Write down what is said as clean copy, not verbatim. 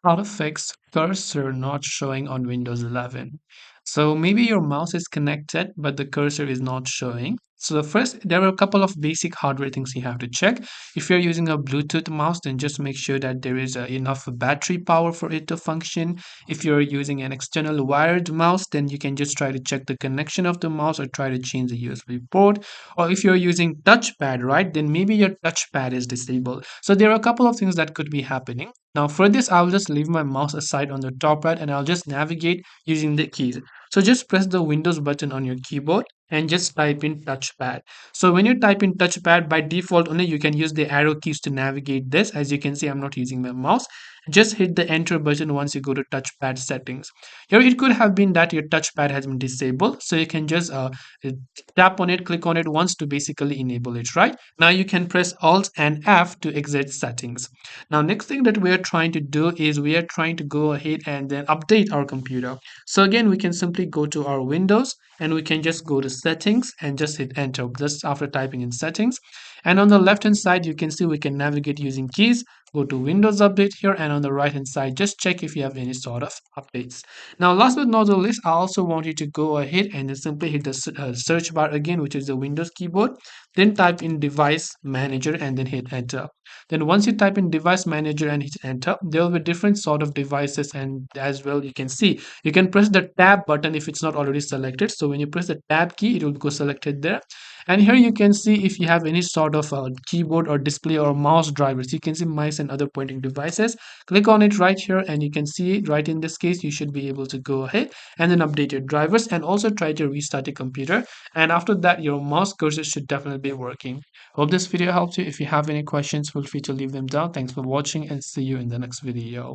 How to fix cursor not showing on Windows 11. So maybe your mouse is connected, but the cursor is not showing. So the first, there are a couple of basic hardware things you have to check. If you're using a Bluetooth mouse, then just make sure that there is enough battery power for it to function. If you're using an external wired mouse, then you can just try to check the connection of the mouse or try to change the USB port. Or if you're using touchpad, right, then maybe your touchpad is disabled. So there are a couple of things that could be happening. Now for this, I'll just leave my mouse aside on the top right and I'll just navigate using the keys. So just press the Windows button on your keyboard and just type in touchpad. So when you type in touchpad, by default only you can use the arrow keys to navigate this. As you can see, I'm not using my mouse. Just hit the enter button once you go to touchpad settings. Here it could have been that your touchpad has been disabled. So you can just tap on it, click on it once to basically enable it, right? Now you can press Alt and F to exit settings. Now, next thing that we are trying to do is we are trying to go ahead and then update our computer. So again, we can simply go to our Windows and we can just go to settings and just hit enter just after typing in settings. And on the left hand side, you can see we can navigate using keys. Go to Windows Update here, and on the right hand side, just check if you have any sort of updates. Now, last but not the least, I also want you to go ahead and then simply hit the search bar again, which is the Windows keyboard. Then type in Device Manager and then hit enter. Then once you type in device manager and hit enter, there will be different sort of devices, and as well you can see you can press the tab button if it's not already selected. So when you press the tab key, it will go selected there. And here you can see if you have any sort of keyboard or display or mouse drivers. You can see mice and other pointing devices. Click on it right here and you can see right in this case you should be able to go ahead and then update your drivers and also try to restart your computer. And after that, your mouse cursor should definitely be working. Hope this video helped you. If you have any questions, feel free to leave them down. Thanks for watching and see you in the next video.